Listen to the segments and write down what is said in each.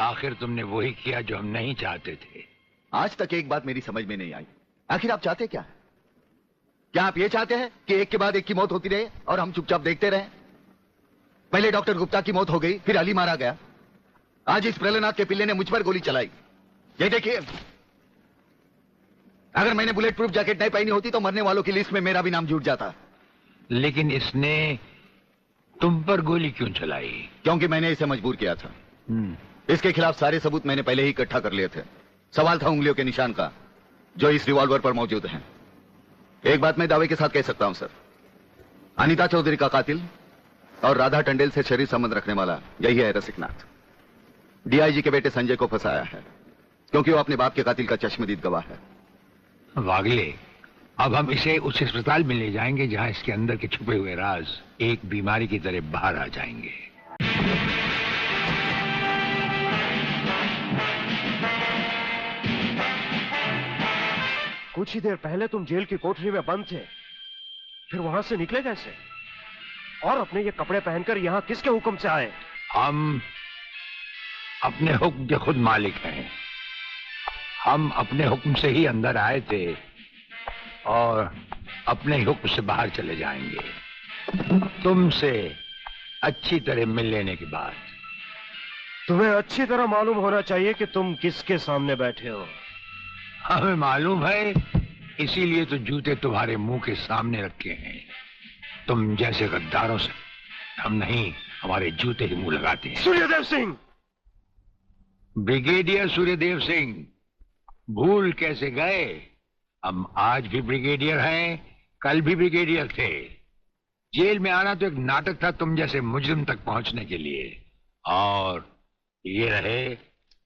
आखिर तुमने वही किया जो हम नहीं चाहते थे। आज तक एक बात मेरी समझ में नहीं आई, आखिर आप चाहते क्या? क्या आप ये चाहते हैं कि एक के बाद एक की मौत होती रहे और हम चुपचाप देखते रहें? पहले डॉक्टर गुप्ता की मौत हो गई, फिर अली मारा गया, आज इस प्रलयनाथ के पिल्ले ने मुझ पर गोली चलाई। ये देखिए, अगर मैंने बुलेट प्रूफ जैकेट नहीं पहनी होती तो मरने वालों की लिस्ट में मेरा भी नाम जुड़ जाता। लेकिन इसने तुम पर गोली क्यों चलाई? क्योंकि मैंने इसे मजबूर किया था। इसके खिलाफ सारे सबूत मैंने पहले ही इकट्ठा कर लिए थे। सवाल था उंगलियों के निशान का, जो इस रिवॉल्वर पर मौजूद हैं। एक बात मैं दावे के साथ कह सकता हूं सर, अनीता चौधरी का कातिल और राधा टंडेल से शरीर संबंध रखने वाला यही है रसिकनाथ। डीआईजी के बेटे संजय को फंसाया है, क्योंकि वो अपने बाप के कातिल का चश्मदीद गवाह है। वागले, अब हम इसे उस अस्पताल में ले जाएंगे जहां इसके अंदर के छुपे हुए राज एक बीमारी की तरह बाहर आ जाएंगे। कुछ ही देर पहले तुम जेल की कोठरी में बंद थे, फिर वहां से निकले कैसे? और अपने ये कपड़े पहनकर यहां किसके हुक्म से आए? हम अपने हुक्म के खुद मालिक हैं। हम अपने हुक्म से ही अंदर आए थे और अपने हुक्म से बाहर चले जाएंगे। तुमसे अच्छी तरह मिल लेने के बाद। तुम्हें अच्छी तरह मालूम होना चाहिए कि तुम किसके सामने बैठे हो। हमें मालूम है, इसीलिए तो जूते तुम्हारे मुंह के सामने रखे हैं। तुम जैसे गद्दारों से हम नहीं, हमारे जूते ही मुंह लगाते हैं। सूर्यदेव सिंह! ब्रिगेडियर सूर्यदेव सिंह, भूल कैसे गए? हम आज भी ब्रिगेडियर हैं, कल भी ब्रिगेडियर थे। जेल में आना तो एक नाटक था तुम जैसे मुजरिम तक पहुंचने के लिए। और ये रहे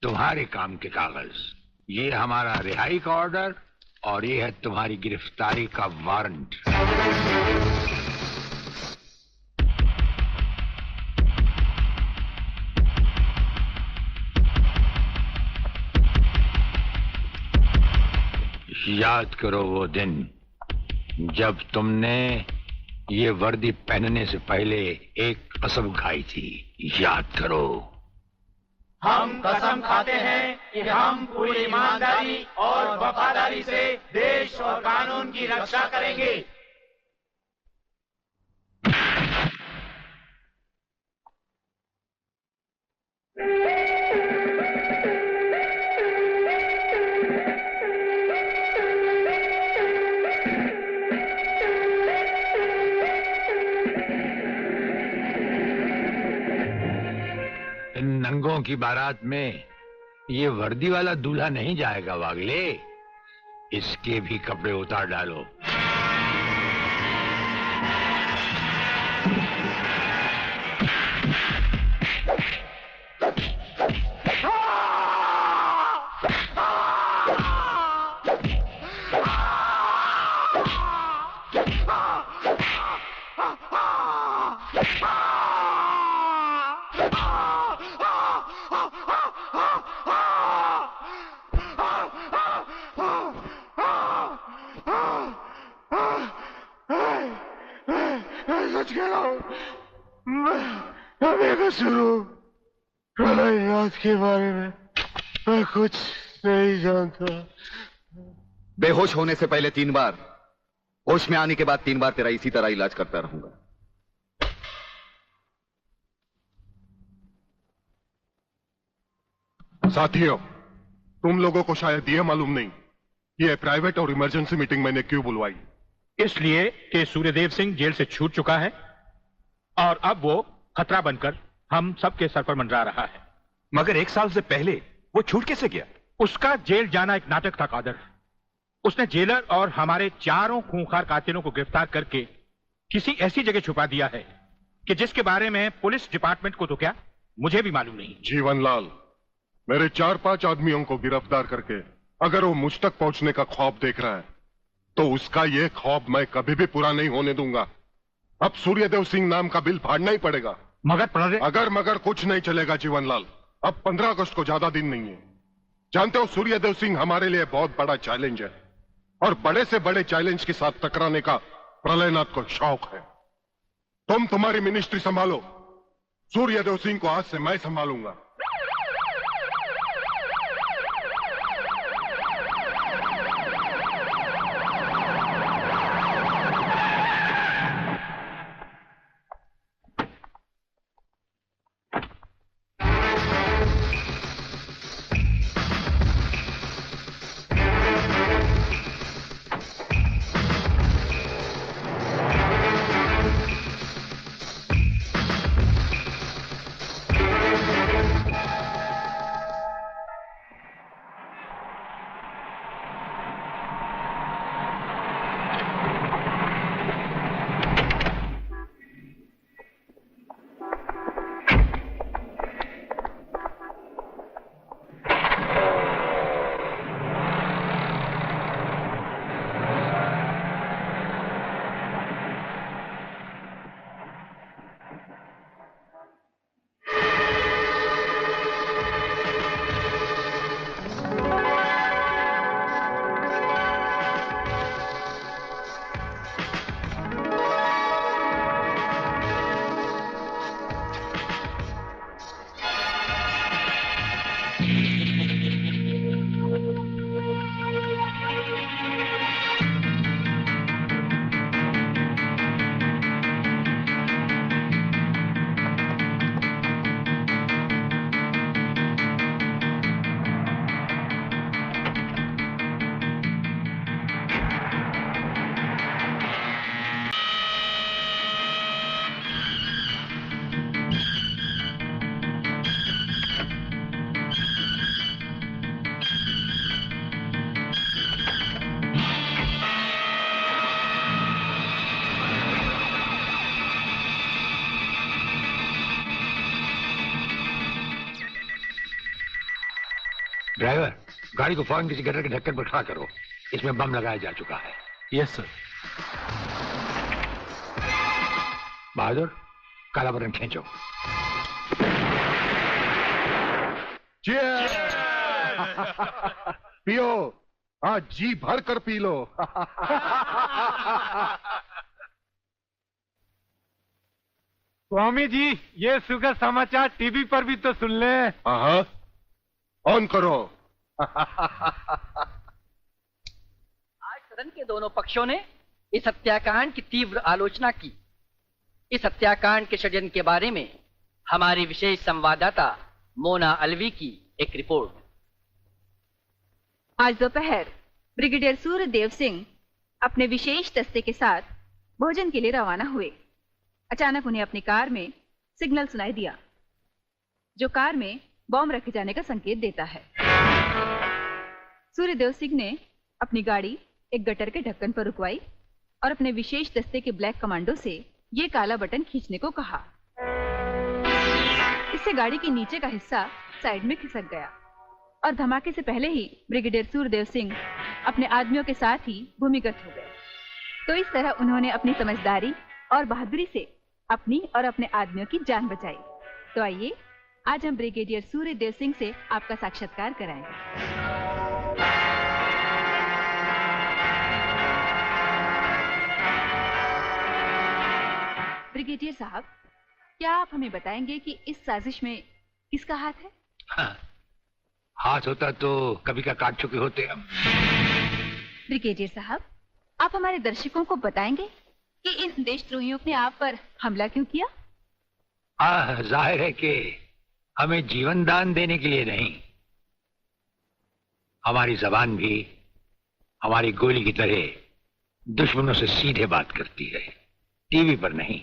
तुम्हारे काम के कागज। ये हमारा रिहाई का ऑर्डर और ये है तुम्हारी गिरफ्तारी का वारंट। याद करो वो दिन जब तुमने ये वर्दी पहनने से पहले एक कसम खाई थी। याद करो। हम कसम खाते हैं कि हम पूरी ईमानदारी और वफादारी से देश और कानून की रक्षा करेंगे। इन नंगों की बारात में ये वर्दी वाला दूल्हा नहीं जाएगा वागले। इसके भी कपड़े उतार डालो। सच कह रहा हूं, मैं बेकसूर हूं। प्रलयनाथ के बारे में मैं कुछ नहीं जानता। बेहोश होने से पहले 3 बार, होश में आने के बाद 3 बार तेरा इसी तरह इलाज करता रहूंगा। साथियों, तुम लोगों को शायद यह मालूम नहीं, ये प्राइवेट और इमरजेंसी मीटिंग मैंने क्यों बुलवाई। इसलिए कि सूर्यदेव सिंह जेल से छूट चुका है और अब वो खतरा बनकर हम सबके सर पर मंडरा रहा है। मगर 1 साल से पहले वो छूट कैसे गया? उसका जेल जाना एक नाटक था कादर। उसने जेलर और हमारे 4 खूंखार कातिलों को गिरफ्तार करके किसी ऐसी जगह छुपा दिया है कि जिसके बारे में पुलिस डिपार्टमेंट को तो क्या, मुझे भी मालूम नहीं। जीवनलाल, मेरे 4-5 आदमियों को गिरफ्तार करके अगर वो मुझ तक पहुंचने का ख्वाब देख रहा है तो उसका ये ख्वाब मैं कभी भी पूरा नहीं होने दूंगा। अब सूर्यदेव सिंह नाम का बिल फाड़ना ही पड़ेगा। मगर कुछ नहीं चलेगा जीवनलाल। अब 15 अगस्त को ज्यादा दिन नहीं है। जानते हो, सूर्यदेव सिंह हमारे लिए बहुत बड़ा चैलेंज है और बड़े से बड़े चैलेंज के साथ टकराने का प्रलयनाथ को शौक है। तुम तुम्हारी मिनिस्ट्री संभालो, सूर्यदेव सिंह को आज से मैं संभालूंगा। ड्राइवर, गाड़ी को फौरन किसी गटर के ढक्कन पर खड़ा करो। इसमें बम लगाया जा चुका है। Yes sir. बहादुर, काला बटन खींचो। पियो, आज जी भर कर पी लो। स्वामी जी, ये सुखद समाचार टीवी पर भी तो सुन ले। हाँ, ऑन करो। आज सदन के दोनों पक्षों ने इस हत्याकांड की तीव्र आलोचना की। इस हत्याकांड के षड्यंत्र के बारे में हमारी विशेष संवाददाता मोना अलवी की एक रिपोर्ट। आज दोपहर ब्रिगेडियर सूर्यदेव सिंह अपने विशेष दस्ते के साथ भोजन के लिए रवाना हुए। अचानक उन्हें अपनी कार में सिग्नल सुनाई दिया, जो कार में बॉम्ब रखे जाने का संकेत देता है। सूर्यदेव सिंह ने अपनी गाड़ी एक गटर के ढक्कन पर रुकवाई और अपने विशेष दस्ते के ब्लैक कमांडो से ये काला बटन खींचने को कहा। इससे गाड़ी के नीचे का हिस्सा साइड में खिसक गया और धमाके से पहले ही ब्रिगेडियर सूर्यदेव सिंह अपने आदमियों के साथ ही भूमिगत हो गए। तो इस तरह उन्होंने अपनी समझदारी और बहादुरी से अपनी और अपने आदमियों की जान बचाई। तो आइए आज हम ब्रिगेडियर सूर्यदेव सिंह से आपका साक्षात्कार कराएंगे। ब्रिगेडियर साहब, क्या आप हमें बताएंगे कि इस साजिश में किसका हाथ है? हाँ, हाथ होता तो कभी का काट चुके होते हम। ब्रिगेडियर साहब, आप हमारे दर्शकों को बताएंगे कि इन देशद्रोहियों ने आप पर हमला क्यों किया? जाहिर है कि हमें जीवन दान देने के लिए नहीं, हमारी जबान भी हमारी गोली की तरह दुश्मनों से सीधे बात करती है, टीवी पर नहीं।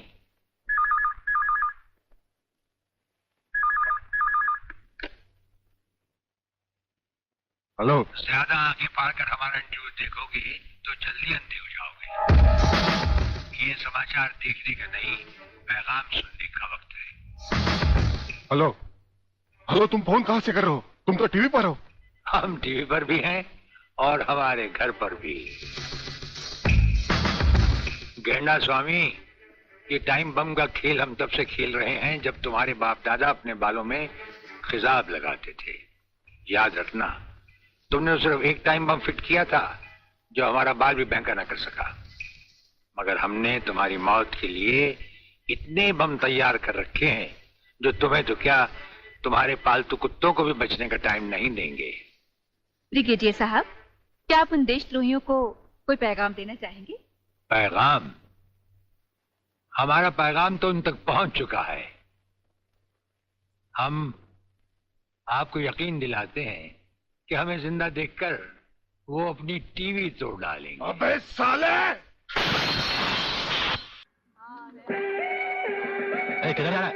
हेलो। ज्यादा आंखें फाड़ कर हमारा न्यूज देखोगे तो जल्दी अंधे हो जाओगे। ये समाचार देखने का नहीं, पैगाम सुनने का वक्त है। हेलो हेलो, तुम फोन कहां से कर रहे हो? तुम तो टीवी पर हो। हम टीवी पर भी हैं और हमारे घर पर भी। गेंडा स्वामी, ये टाइम बम का खेल हम तब से खेल रहे हैं जब तुम्हारे बाप दादा अपने बालों में खिजाब लगाते थे। याद रखना, तुमने सिर्फ एक टाइम बम फिट किया था जो हमारा बाल भी बैंका न कर सका, मगर हमने तुम्हारी मौत के लिए इतने बम तैयार कर रखे हैं जो तुम्हें तो क्या, तुम्हारे पालतू कुत्तों को भी बचने का टाइम नहीं देंगे। ब्रिगेडियर साहब, क्या आप उन देशद्रोहियों को कोई पैगाम देना चाहेंगे? पैगाम? हमारा पैगाम तो उन तक पहुंच चुका है। हम आपको यकीन दिलाते हैं कि हमें जिंदा देखकर वो अपनी टीवी तोड़ डालेंगे। अबे साले! किधर जा रहा है?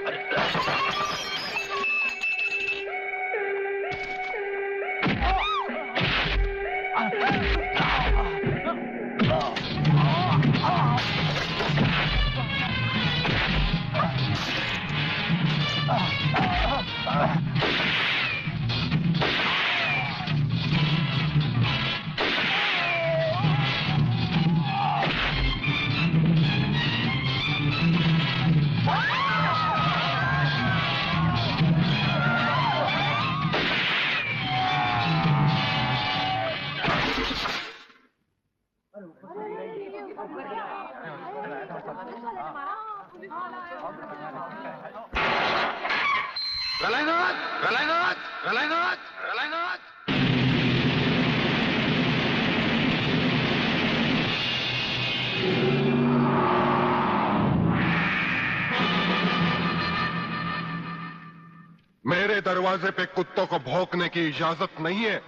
मेरे दरवाजे पे कुत्तों को भौंकने की इजाजत नहीं है।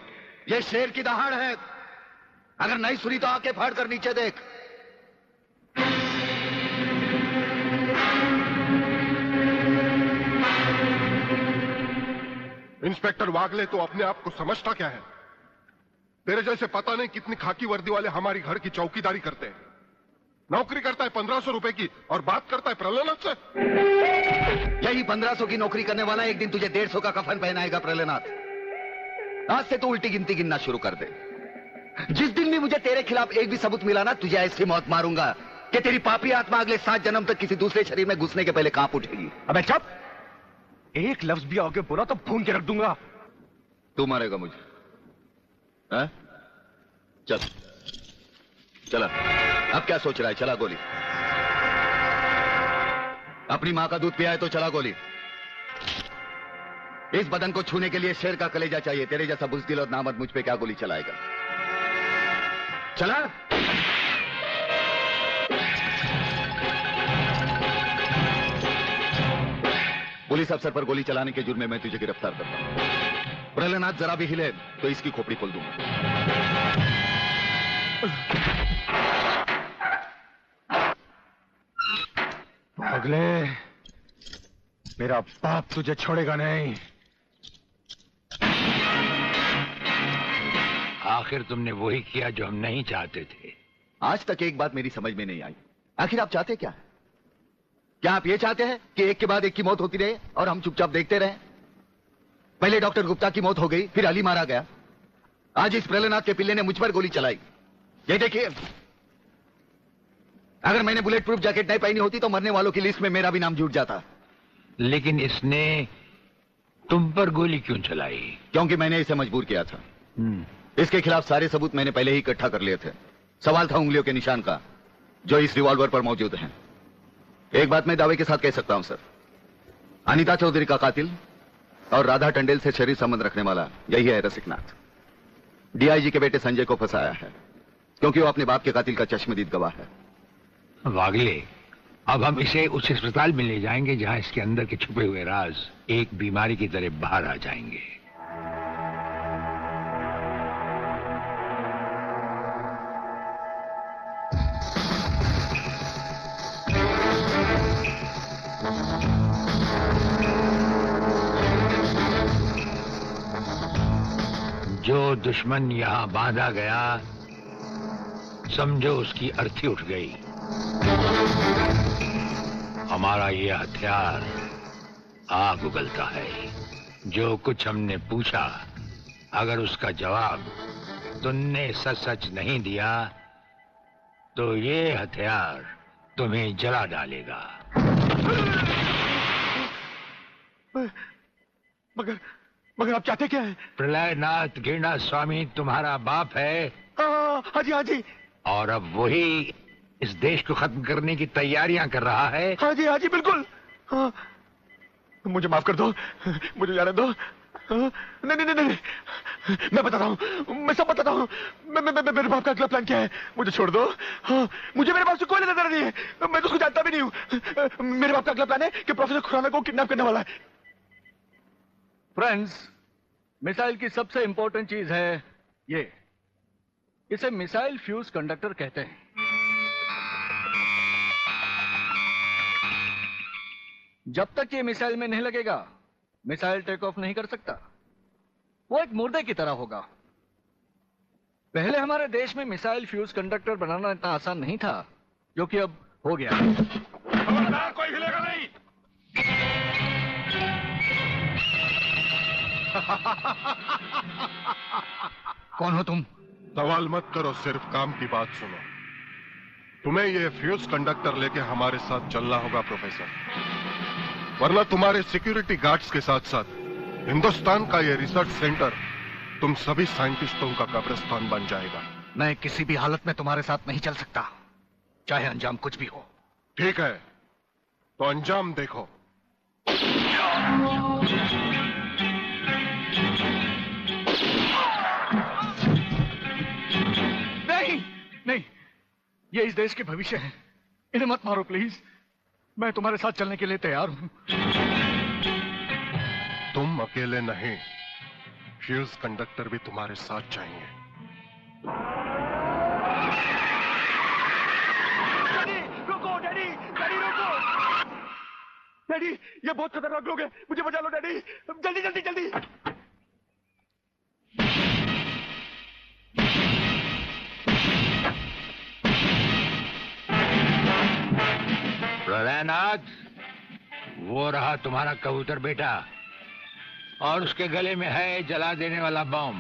ये शेर की दहाड़ है। अगर नहीं सुनी तो आके फाड़ कर नीचे देख। इंस्पेक्टर वागले, तो अपने आप को समझता क्या है? तेरे जैसे पता नहीं कितनी खाकी वर्दी वाले हमारी घर की चौकीदारी करते हैं। नौकरी करता है 1500 रुपए की और बात करता है प्रहलाद से। यही 1500 की नौकरी करने वाला एक दिन तुझे 150 का कफन पहनाएगा प्रहलाद। आज से तू उल्टी गिनती गिनना शुरू कर दे। जिस दिन भी मुझे तेरे खिलाफ एक भी सबूत मिला ना, तुझे ऐसी मौत मारूंगा कि तेरी पापी आत्मा अगले 7 जन्म तक किसी दूसरे शरीर में घुसने के पहले कांप उठेगी। अबे चुप! एक लफ्ज भी आगे बोला तो भून के रख दूंगा। तू मारेगा मुझे? है? चल चला, अब क्या सोच रहा है? चला गोली। अपनी मां का दूध पिया है तो चला गोली। इस बदन को छूने के लिए शेर का कलेजा चाहिए। तेरे जैसा बुज़दिल और नामर्द मुझ पे क्या गोली चलाएगा? चला। पुलिस अफसर पर गोली चलाने के जुर्म में मैं तुझे गिरफ्तार करता हूं। प्रहलाद जरा भी हिले तो इसकी खोपड़ी खोल दूंगा। अगले मेरा बाप तुझे छोड़ेगा नहीं। आखिर तुमने वही किया जो हम नहीं चाहते थे। आज तक एक बात मेरी समझ में नहीं आई, आखिर आप चाहते क्या है? क्या आप ये चाहते हैं कि एक के बाद एक की मौत होती रहे और हम चुपचाप देखते रहे? पहले डॉक्टर गुप्ता की मौत हो गई, फिर अली मारा गया, आज इस प्रहलाद के पिल्ले ने मुझ पर गोली चलाई। ये देखिए, अगर मैंने बुलेट प्रूफ जैकेट नहीं पहनी होती तो मरने वालों की लिस्ट में मेरा भी नाम जुड़ जाता। लेकिन इसने तुम पर गोली क्यों चलाई? क्योंकि मैंने इसे मजबूर किया था। इसके खिलाफ सारे सबूत मैंने पहले ही इकट्ठा कर लिए थे। सवाल था उंगलियों के निशान का, जो इस रिवॉल्वर पर मौजूद हैं। एक बात मैं दावे के साथ कह सकता हूं सर, अनीता चौधरी का कातिल और राधा टंडेल से शरीर संबंध रखने वाला यही है रसिकनाथ। डीआईजी के बेटे संजय को फंसाया है क्योंकि वो अपने बाप के कातिल का चश्मदीद गवाह है। वागले, अब हम इसे उस अस्पताल में ले जाएंगे जहां इसके अंदर के छुपे हुए राज एक बीमारी की तरह बाहर आ जाएंगे। जो दुश्मन यहां बांधा गया, समझो उसकी अर्थी उठ गई। हमारा ये हथियार आग उगलता है। जो कुछ हमने पूछा, अगर उसका जवाब तुमने सच सच नहीं दिया तो ये हथियार तुम्हें जला डालेगा। मगर आप चाहते क्या है? प्रलयनाथ गिरनाथ स्वामी तुम्हारा बाप है। हाँ जी, हाँ जी। और अब वही इस देश को खत्म करने की तैयारियां कर रहा है। हाँ जी, बिल्कुल। हाँ, मुझे माफ कर दो, मुझे जाने दो। नहीं, मैं बताता हूँ, मैं सब बताता हूँ। मेरे बाप का अगला प्लान क्या है? मुझे छोड़ दो। हाँ, मुझे मेरे बाप से कोई लेना देना नहीं है, मैं तो उसको जानता भी नहीं हूँ। मेरे बाप का अगला प्लान है कि प्रोफेसर खुराना को किडनैप करने वाला है। फ्रेंड्स, मिसाइल की सबसे इंपॉर्टेंट चीज है ये, इसे मिसाइल फ्यूज कंडक्टर कहते हैं। जब तक ये मिसाइल में नहीं लगेगा, मिसाइल टेक ऑफ नहीं कर सकता। वो एक मुर्दे की तरह होगा। पहले हमारे देश में मिसाइल फ्यूज कंडक्टर बनाना इतना आसान नहीं था, जो कि अब हो गया। खबरदार, कोई हिलेगा नहीं। कौन हो तुम? सवाल मत करो, सिर्फ काम की बात सुनो। तुम्हें ये फ्यूज कंडक्टर लेके हमारे साथ चलना होगा प्रोफेसर, वरना तुम्हारे सिक्योरिटी गार्ड्स के साथ साथ हिंदुस्तान का ये रिसर्च सेंटर तुम सभी साइंटिस्टों का कब्रिस्तान बन जाएगा। मैं किसी भी हालत में तुम्हारे साथ नहीं चल सकता, चाहे अंजाम कुछ भी हो। ठीक है, तो अंजाम देखो। नहीं, ये इस देश के भविष्य है। इन्हें मत मारो प्लीज। मैं तुम्हारे साथ चलने के लिए तैयार हूं। तुम अकेले नहीं, फ्यूज कंडक्टर भी तुम्हारे साथ चाहिए। रुको डैडी, रुको। डैडी, ये बहुत खतरनाक लोग हैं, मुझे बचा लो डैडी, जल्दी। प्रलयनाथ, वो रहा तुम्हारा कबूतर बेटा। और उसके गले में है जला देने वाला बम।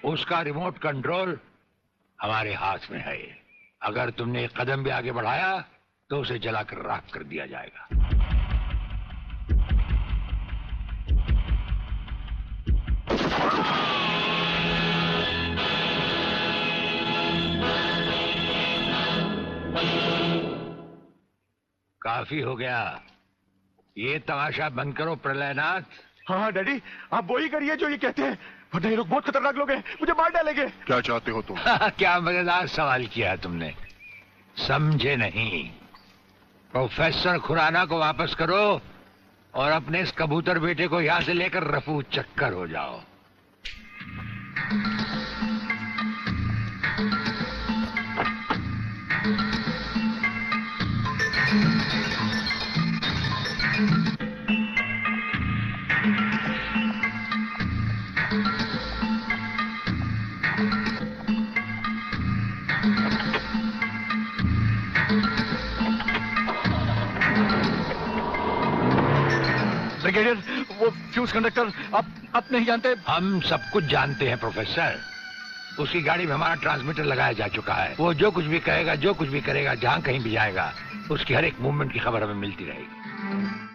उसका रिमोट कंट्रोल हमारे हाथ में है। अगर तुमने एक कदम भी आगे बढ़ाया तो उसे जलाकर राख कर दिया जाएगा। काफी हो गया, ये तमाशा बंद करो प्रलयनाथ। हाँ डैडी, आप वो ही करिए जो ये कहते हैं, वरना ये लोग बहुत खतरनाक लोग हैं, मुझे मार डालेंगे। क्या चाहते हो तुम? क्या मजेदार सवाल किया है तुमने, समझे नहीं। प्रोफेसर खुराना को वापस करो और अपने इस कबूतर बेटे को यहां से लेकर रफू चक्कर हो जाओ। ब्रिगेडियर, वो फ्यूज कंडक्टर आप नहीं जानते? हम सब कुछ जानते हैं प्रोफेसर। उसकी गाड़ी में हमारा ट्रांसमीटर लगाया जा चुका है। वो जो कुछ भी कहेगा, जो कुछ भी करेगा, जहां कहीं भी जाएगा, उसकी हर एक मूवमेंट की खबर हमें मिलती रहेगी।